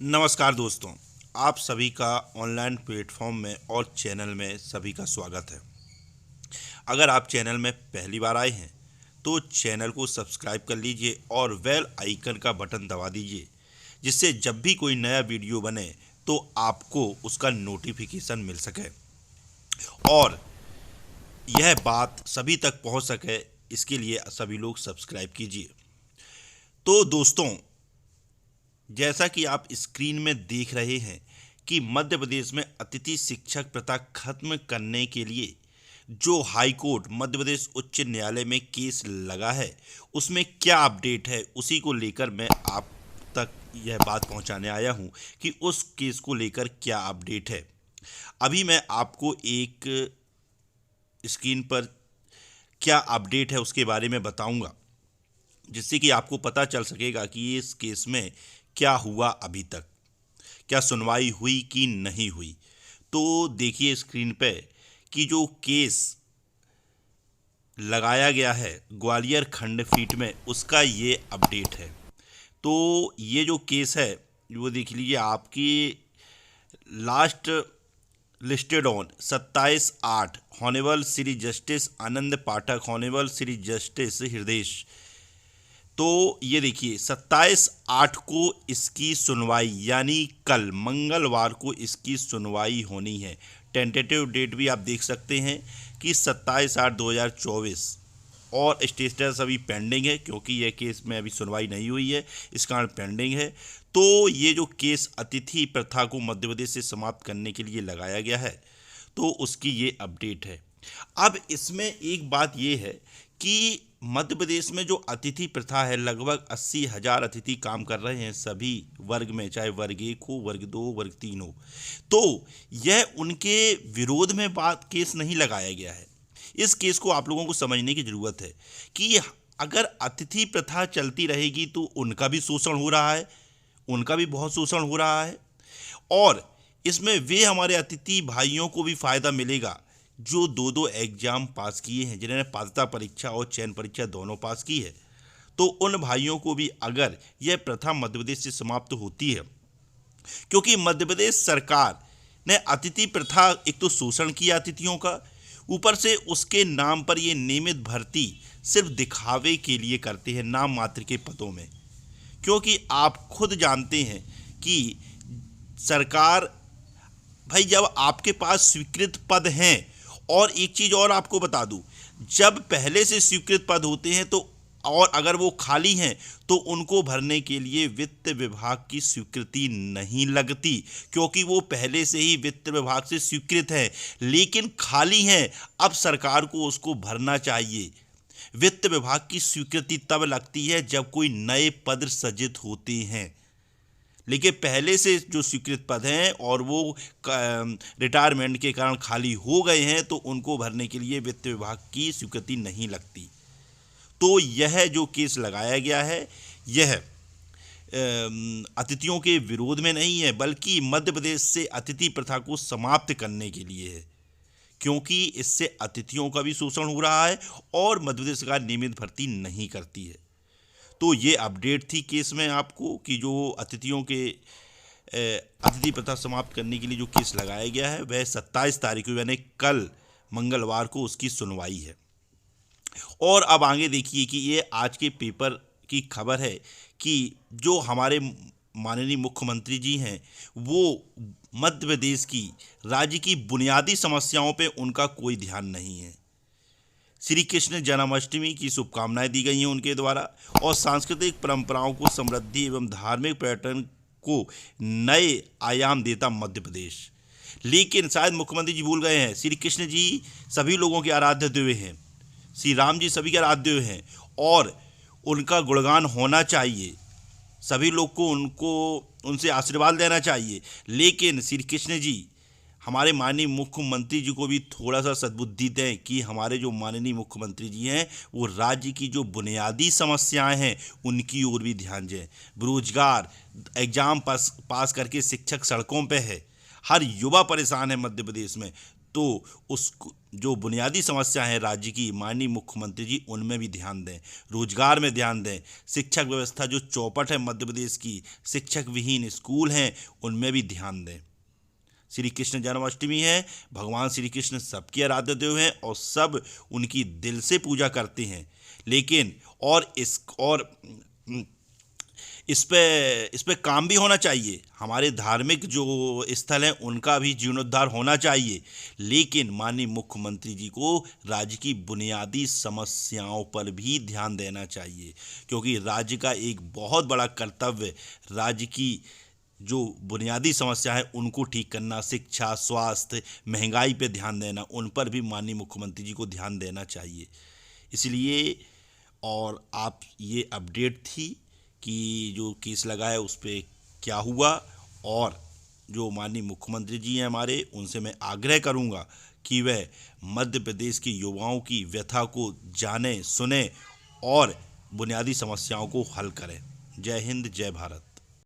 नमस्कार दोस्तों, आप सभी का ऑनलाइन प्लेटफॉर्म में और चैनल में सभी का स्वागत है। अगर आप चैनल में पहली बार आए हैं तो चैनल को सब्सक्राइब कर लीजिए और बेल आइकन का बटन दबा दीजिए, जिससे जब भी कोई नया वीडियो बने तो आपको उसका नोटिफिकेशन मिल सके और यह बात सभी तक पहुंच सके। इसके लिए सभी लोग सब्सक्राइब कीजिए। तो दोस्तों, जैसा कि आप स्क्रीन में देख रहे हैं कि मध्य प्रदेश में अतिथि शिक्षक प्रथा खत्म करने के लिए जो हाई कोर्ट मध्य प्रदेश उच्च न्यायालय में केस लगा है, उसमें क्या अपडेट है, उसी को लेकर मैं आप तक यह बात पहुंचाने आया हूं कि उस केस को लेकर क्या अपडेट है। अभी मैं आपको एक स्क्रीन पर क्या अपडेट है उसके बारे में बताऊंगा, जिससे कि आपको पता चल सकेगा कि इस केस में क्या हुआ, अभी तक क्या सुनवाई हुई कि नहीं हुई। तो देखिए स्क्रीन पे कि जो केस लगाया गया है ग्वालियर खंडपीठ में, उसका ये अपडेट है। तो ये जो केस है वो देख लीजिए, आपकी last listed on 27/8 honourable Shri justice Anand Pathak, honourable Shri justice हृदय। तो ये देखिए 27/8 को इसकी सुनवाई, यानी कल मंगलवार को इसकी सुनवाई होनी है। टेंटेटिव डेट भी आप देख सकते हैं कि 27/8/2024 और स्टेटस अभी पेंडिंग है, क्योंकि यह केस में अभी सुनवाई नहीं हुई है, इस कारण पेंडिंग है। तो ये जो केस अतिथि प्रथा को मध्य प्रदेश से समाप्त करने के लिए लगाया गया है, तो उसकी ये अपडेट है। अब इसमें एक बात ये है कि मध्य प्रदेश में जो अतिथि प्रथा है, लगभग 80,000 अतिथि काम कर रहे हैं सभी वर्ग में, चाहे वर्ग 1 हो, वर्ग 2, वर्ग 3 हो। तो यह उनके विरोध में बात केस नहीं लगाया गया है। इस केस को आप लोगों को समझने की ज़रूरत है कि अगर अतिथि प्रथा चलती रहेगी तो उनका भी शोषण हो रहा है, उनका भी बहुत शोषण हो रहा है, और इसमें वे हमारे अतिथि भाइयों को भी फ़ायदा मिलेगा जो 2-2 एग्जाम पास किए हैं, जिन्होंने पात्रता परीक्षा और चयन परीक्षा दोनों पास की है। तो उन भाइयों को भी अगर यह प्रथा मध्य प्रदेश से समाप्त होती है, क्योंकि मध्य प्रदेश सरकार ने अतिथि प्रथा, एक तो शोषण किया अतिथियों का, ऊपर से उसके नाम पर ये नियमित भर्ती सिर्फ दिखावे के लिए करते हैं, नाम मात्र के पदों में। क्योंकि आप खुद जानते हैं कि सरकार, भाई जब आपके पास स्वीकृत पद हैं, और एक चीज़ और आपको बता दूं, जब पहले से स्वीकृत पद होते हैं तो, और अगर वो खाली हैं तो उनको भरने के लिए वित्त विभाग की स्वीकृति नहीं लगती, क्योंकि वो पहले से ही वित्त विभाग से स्वीकृत है। लेकिन खाली हैं, अब सरकार को उसको भरना चाहिए। वित्त विभाग की स्वीकृति तब लगती है जब कोई नए पद सृजित होते हैं, लेकिन पहले से जो स्वीकृत पद हैं और वो रिटायरमेंट के कारण खाली हो गए हैं, तो उनको भरने के लिए वित्त विभाग की स्वीकृति नहीं लगती। तो यह जो केस लगाया गया है, यह अतिथियों के विरोध में नहीं है, बल्कि मध्य प्रदेश से अतिथि प्रथा को समाप्त करने के लिए है, क्योंकि इससे अतिथियों का भी शोषण हो रहा है और मध्य प्रदेश सरकार नियमित भर्ती नहीं करती है। तो ये अपडेट थी केस में आपको कि जो अतिथियों के अतिथि प्रथा समाप्त करने के लिए जो केस लगाया गया है, वह 27 तारीख को, यानी कल मंगलवार को उसकी सुनवाई है। और अब आगे देखिए कि ये आज के पेपर की खबर है कि जो हमारे माननीय मुख्यमंत्री जी हैं, वो मध्य प्रदेश की, राज्य की बुनियादी समस्याओं पे उनका कोई ध्यान नहीं है। श्री कृष्ण जन्माष्टमी की शुभकामनाएं दी गई हैं उनके द्वारा, और सांस्कृतिक परंपराओं को समृद्धि एवं धार्मिक पर्यटन को नए आयाम देता मध्य प्रदेश। लेकिन शायद मुख्यमंत्री जी भूल गए हैं, श्री कृष्ण जी सभी लोगों के आराध्य देव हैं, श्री राम जी सभी के आराध्य देव हैं, और उनका गुणगान होना चाहिए, सभी लोग को उनसे आशीर्वाद लेना चाहिए। लेकिन श्री कृष्ण जी, हमारे माननीय मुख्यमंत्री जी को भी थोड़ा सा सद्बुद्धि दें कि हमारे जो माननीय मुख्यमंत्री जी हैं, वो राज्य की जो बुनियादी समस्याएं हैं उनकी ओर भी ध्यान दें। बेरोजगार, एग्जाम पास करके शिक्षक सड़कों पे है, हर युवा परेशान है मध्य प्रदेश में। तो उस जो बुनियादी समस्या है राज्य की, माननीय मुख्यमंत्री जी उनमें भी ध्यान दें, रोजगार में ध्यान दें, शिक्षक व्यवस्था जो चौपट है मध्य प्रदेश की, शिक्षक विहीन स्कूल हैं उनमें भी ध्यान दें। श्री कृष्ण जन्माष्टमी है, भगवान श्री कृष्ण सबके आराध्य देव हैं और सब उनकी दिल से पूजा करते हैं, लेकिन इस पे काम भी होना चाहिए। हमारे धार्मिक जो स्थल हैं उनका भी जीर्णोद्धार होना चाहिए, लेकिन माननीय मुख्यमंत्री जी को राज्य की बुनियादी समस्याओं पर भी ध्यान देना चाहिए, क्योंकि राज्य का एक बहुत बड़ा कर्तव्य राज्य की जो बुनियादी समस्या है उनको ठीक करना, शिक्षा, स्वास्थ्य, महंगाई पे ध्यान देना, उन पर भी माननीय मुख्यमंत्री जी को ध्यान देना चाहिए। इसलिए और आप ये अपडेट थी कि जो केस लगा है उस पर क्या हुआ, और जो माननीय मुख्यमंत्री जी हैं हमारे, उनसे मैं आग्रह करूंगा कि वह मध्य प्रदेश के युवाओं की व्यथा को जाने, सुने और बुनियादी समस्याओं को हल करें। जय हिंद, जय भारत।